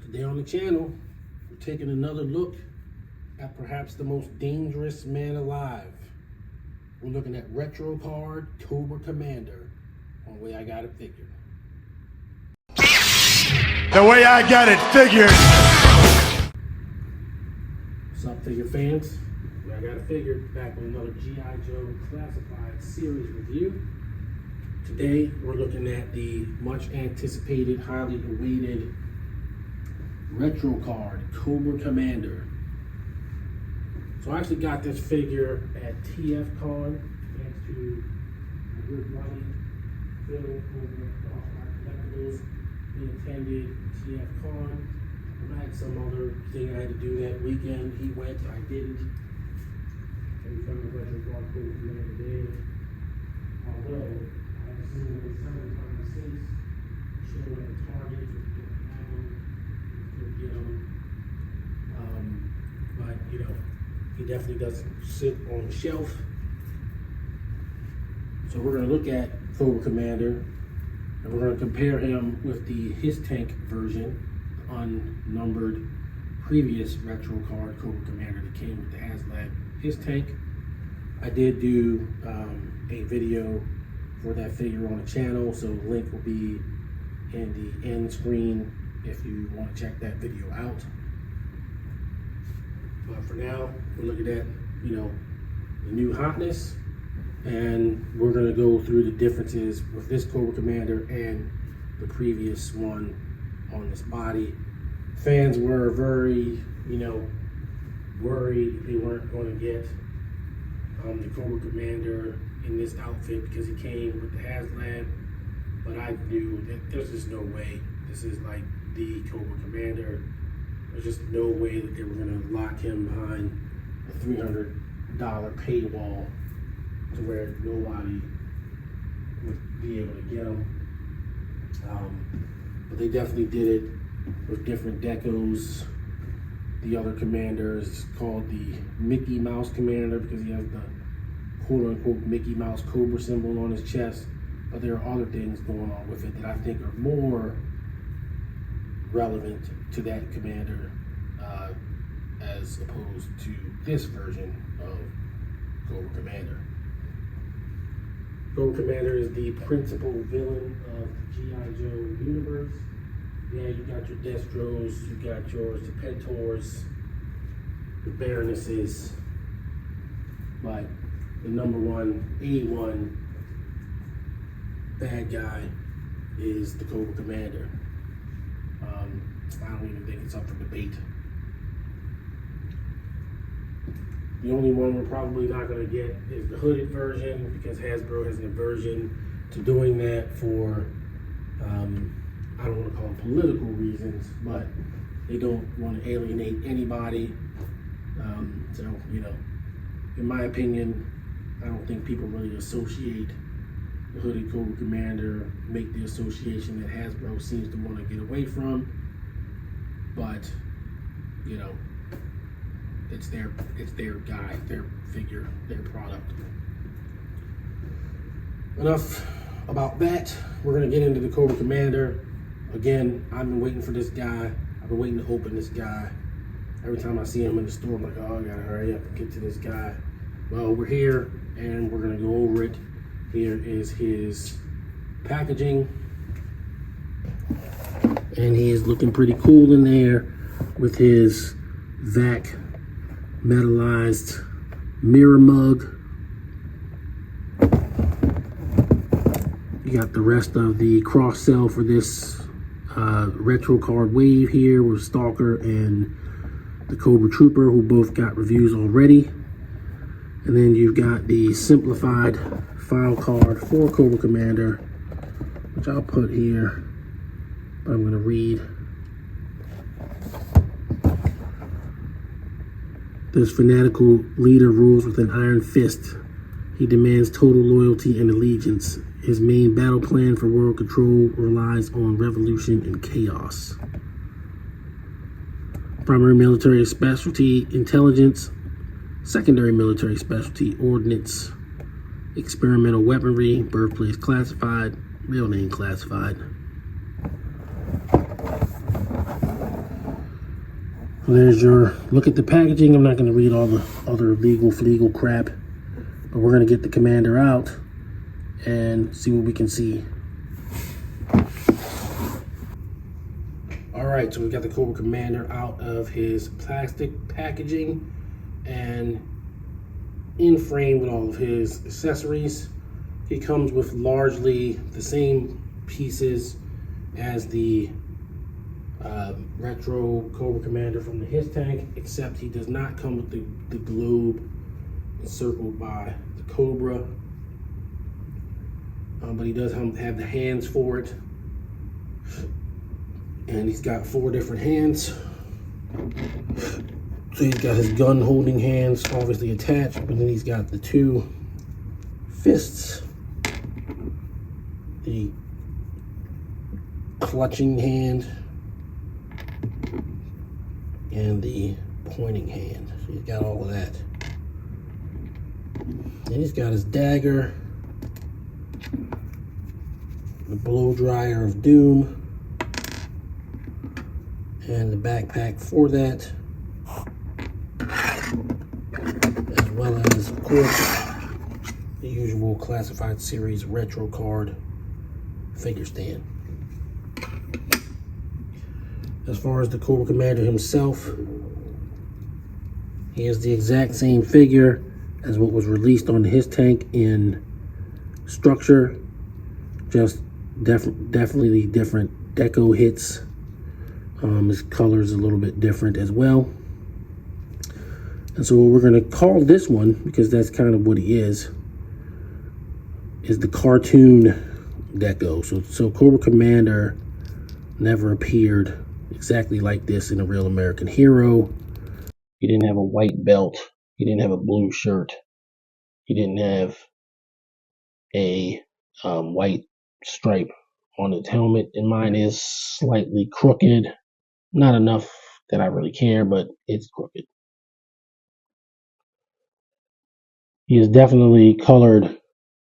Today on the channel, we're taking another look at perhaps the most dangerous man alive. We're looking at Retro Card Cobra Commander on The Way I Got It Figured. The way I got it figured. What's up, figure fans? The Way I Got It Figured, back with another G.I.Joe classified series review. Today, we're looking at the much anticipated, highly awaited Retro Card Cobra Commander. So I actually got this figure at TF Con, thanks to my good buddy Phil over at the Collectibles. He attended TF Con. I had some other thing I had to do that weekend. He went, I didn't. And we found the Retro Card Cobra Commander there. Although I've seen it several times since, showing at Target, get them. But you know, he definitely doesn't sit on the shelf. So we're going to look at Cobra Commander, and we're going to compare him with his tank version, unnumbered previous Retro Card Cobra Commander that came with the HasLab his tank. I did do a video for that figure on the channel, so the link will be in the end screen if you want to check that video out. But for now, we're looking at, you know, the new hotness, and we're going to go through the differences with this Cobra Commander and the previous one on this body. Fans were very, you know, worried they weren't going to get the Cobra Commander in this outfit because he came with the HasLab, but I knew that there's just no way. This is like the Cobra Commander. There's just no way that they were going to lock him behind a $300 paywall to where nobody would be able to get him. But they definitely did it with different decos. The other commander is called the Mickey Mouse Commander because he has the quote-unquote Mickey Mouse Cobra symbol on his chest. But there are other things going on with it that I think are more relevant to that commander as opposed to this version of Cobra Commander. Cobra Commander is the principal villain of the G.I.Joe universe. Yeah, you got your Destros, you got your Serpentors, the Baronesses, but the number one, A1 bad guy is the Cobra Commander. I don't even think it's up for debate. The only one we're probably not going to get is the hooded version because Hasbro has an aversion to doing that for, I don't want to call them political reasons, but they don't want to alienate anybody. So, you know, in my opinion, I don't think people really associate the hooded Cobra Commander, make the association that Hasbro seems to want to get away from. But, you know, it's their guy, their figure, their product. Enough about that. We're gonna get into the Cobra Commander. Again, I've been waiting for this guy. I've been waiting to open this guy. Every time I see him in the store, I'm like, oh, I gotta hurry up and get to this guy. Well, we're here and we're gonna go over it. Here is his packaging. And he is looking pretty cool in there with his VAC metallized mirror mug. You got the rest of the cross sell for this Retro Card wave here with Stalker and the Cobra Trooper, who both got reviews already. And then you've got the simplified file card for Cobra Commander, which I'll put here. I'm going to read. This fanatical leader rules with an iron fist. He demands total loyalty and allegiance. His main battle plan for world control relies on revolution and chaos. Primary military specialty, intelligence. Secondary military specialty, ordnance. Experimental weaponry, birthplace classified, real name classified. There's your look at the packaging. I'm not going to read all the other legal crap, but we're going to get the Commander out and see what we can see. All right, so we've got the Cobra Commander out of his plastic packaging and in frame with all of his accessories. He comes with largely the same pieces as the Retro Cobra Commander from the his tank, except he does not come with the globe encircled by the Cobra, but he does have the hands for it, and he's got 4 different hands. So he's got his gun holding hands obviously attached, but then he's got the 2 fists, the clutching hand, and the pointing hand. So he's got all of that. And he's got his dagger, the blow dryer of doom, and the backpack for that, as well as, of course, the usual classified series retro card figure stand. As far as the Cobra Commander himself, he is the exact same figure as what was released on his tank in structure, just definitely different deco hits. His color is a little bit different as well. And so what we're going to call this one, because that's kind of what he is the cartoon deco. So Cobra Commander never appeared exactly like this in a real American hero. He didn't have a white belt. He didn't have a blue shirt. He didn't have a white stripe on his helmet. And mine is slightly crooked. Not enough that I really care, but it's crooked. He is definitely colored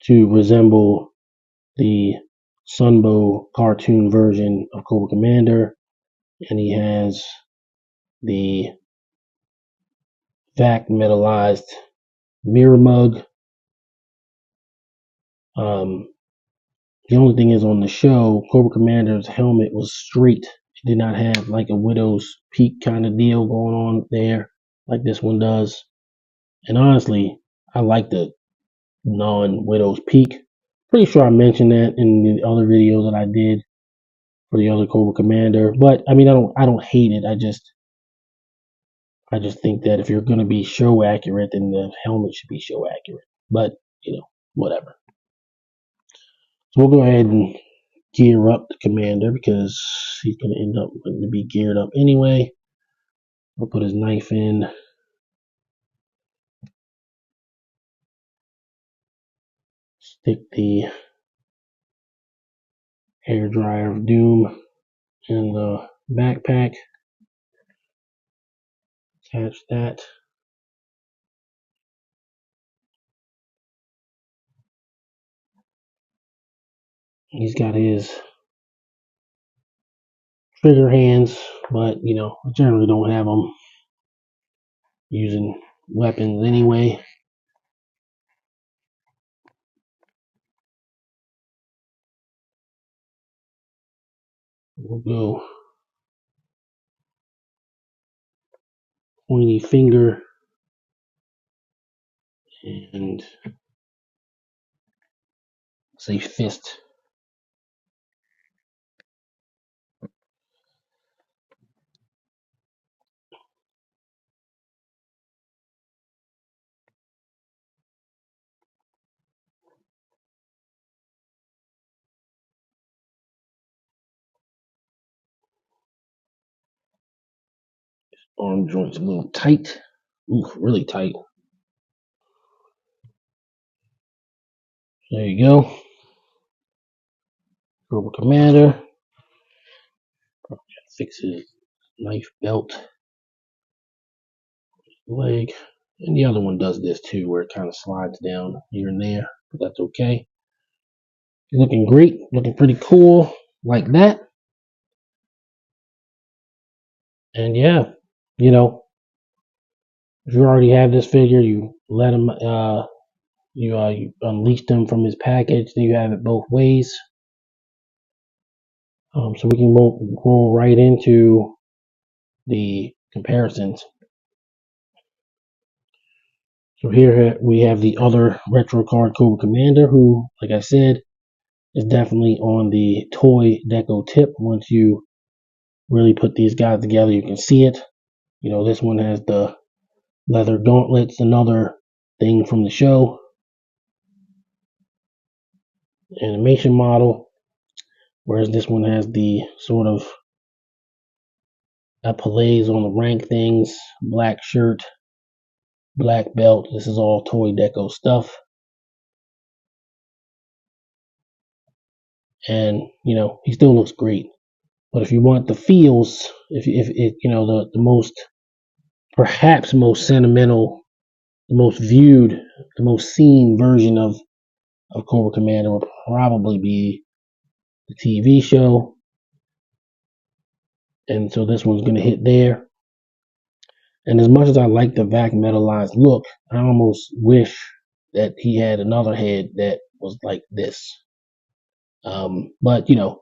to resemble the Sunbow cartoon version of Cobra Commander, and he has the vac metallized mirror mug. The only thing is, on the show, Cobra Commander's helmet was straight. It did not have like a widow's peak kind of deal going on there like this one does. And honestly, I like the non-widow's peak. Pretty sure I mentioned that in the other video that I did for the other Cobra Commander. But I mean, I don't hate it. I just think that if you're going to be show accurate, then the helmet should be show accurate. But whatever. So we'll go ahead and gear up the Commander, because he's going to end up wanting to be geared up anyway. I'll put his knife in. Stick the hair dryer of doom in the backpack. Attach that. He's got his trigger hands, but I generally don't have them using weapons anyway. We'll go pointy finger and say fist. Arm joint's a little tight. Ooh, really tight. There you go. Cobra Commander. Fix his knife belt leg. And the other one does this too, where it kind of slides down here and there. But that's okay. Looking great. Looking pretty cool. Like that. And yeah. you know, if you already have this figure, you let him, you unleash them from his package. Then you have it both ways. So we can roll right into the comparisons. So here we have the other Retro Card Cobra Commander, who, like I said, is definitely on the toy deco tip. Once you really put these guys together, you can see it. You know, this one has the leather gauntlets, another thing from the show. Animation model, whereas this one has the sort of epaulettes on the rank things, black shirt, black belt. This is all toy deco stuff. And, you know, he still looks great. But if you want the feels, if you know, the most, perhaps most sentimental, the most viewed, the most seen version of Cobra Commander will probably be the TV show. And so this one's going to hit there. And as much as I like the vac metallized look, I almost wish that he had another head that was like this. But, you know,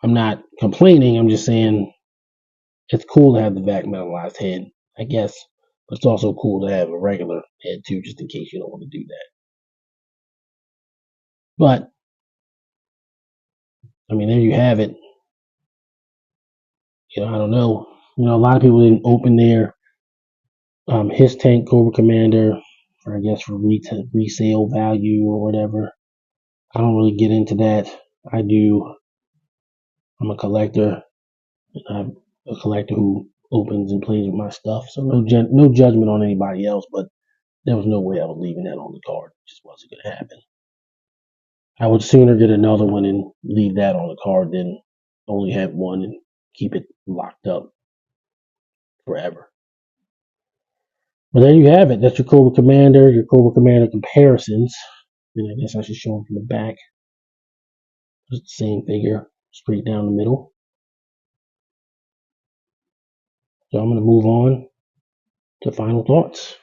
I'm not complaining. I'm just saying it's cool to have the vac metallized head, I guess. But it's also cool to have a regular head too, just in case you don't want to do that. But, I mean, there you have it. You know, I don't know. You know, a lot of people didn't open their his tank Cobra Commander, for I guess for resale value or whatever. I don't really get into that. I do. I'm a collector. I'm a collector who opens and plays with my stuff. So no judgment on anybody else, but there was no way I was leaving that on the card. It just wasn't going to happen. I would sooner get another one and leave that on the card than only have one and keep it locked up forever. But there you have it. That's your Cobra Commander comparisons. And I guess I should show them from the back. Just the same figure, straight down the middle. So I'm going to move on to final thoughts.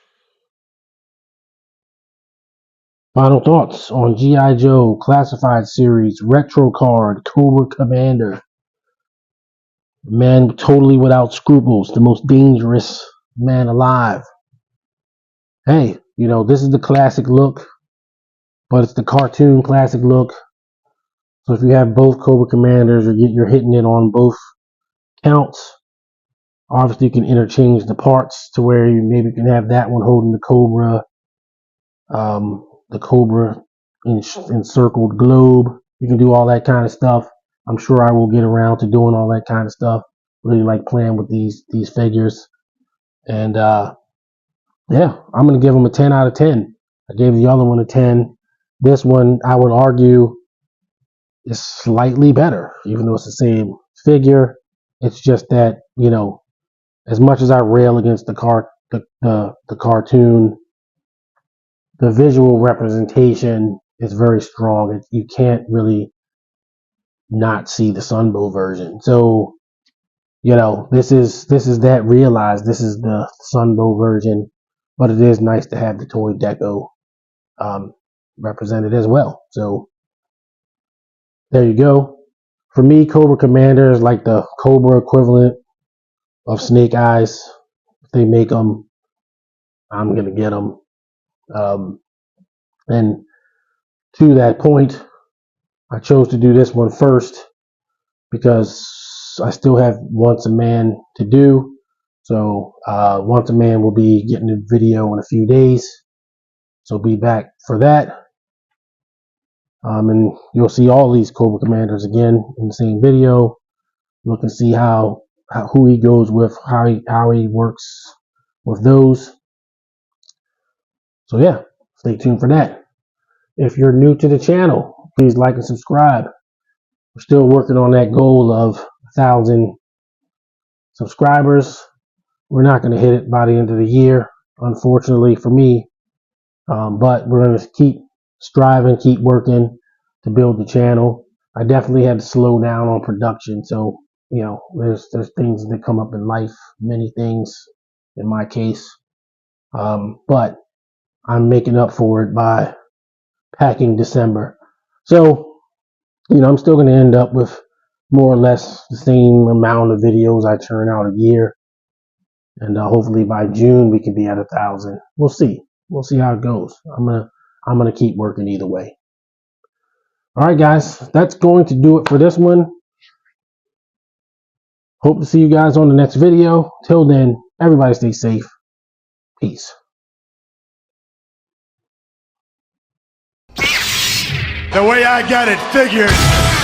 Final thoughts on G.I.Joe Classified Series Retro Card Cobra Commander. Man totally without scruples, the most dangerous man alive. Hey, you know, this is the classic look, but it's the cartoon classic look. So if you have both Cobra Commanders, or you're hitting it on both counts, obviously you can interchange the parts to where you maybe can have that one holding the Cobra encircled globe. You can do all that kind of stuff. I'm sure I will get around to doing all that kind of stuff. Really like playing with these figures. And yeah, I'm going to give them a 10 out of 10. I gave the other one a 10. This one, I would argue, is slightly better, even though it's the same figure. It's just that, you know, as much as I rail against the cartoon, the visual representation is very strong. You can't really not see the Sunbow version. So, you know, this is that realized. This is the Sunbow version, but it is nice to have the toy deco represented as well. So there you go. For me, Cobra Commander is like the Cobra equivalent of Snake Eyes. If they make them, I'm gonna get them. And to that point, I chose to do this one first because I still have Once a Man to do. So Once a Man will be getting a video in a few days. So be back for that. And you'll see all these Cobra Commanders again in the same video. Look and see who he goes with, how he works with those. So yeah, stay tuned for that. If you're new to the channel, please like and subscribe. We're still working on that goal of 1,000 subscribers. We're not going to hit it by the end of the year, unfortunately for me. But we're going to keep striving, keep working to build the channel. I definitely had to slow down on production, so you know, there's things that come up in life, many things in my case. But I'm making up for it by packing December. So, you know, I'm still going to end up with more or less the same amount of videos I churn out a year. And hopefully by June we can be at 1,000. We'll see. We'll see how it goes. I'm gonna keep working either way. All right, guys, that's going to do it for this one. Hope to see you guys on the next video. Till then, everybody stay safe. Peace. The way I got it figured.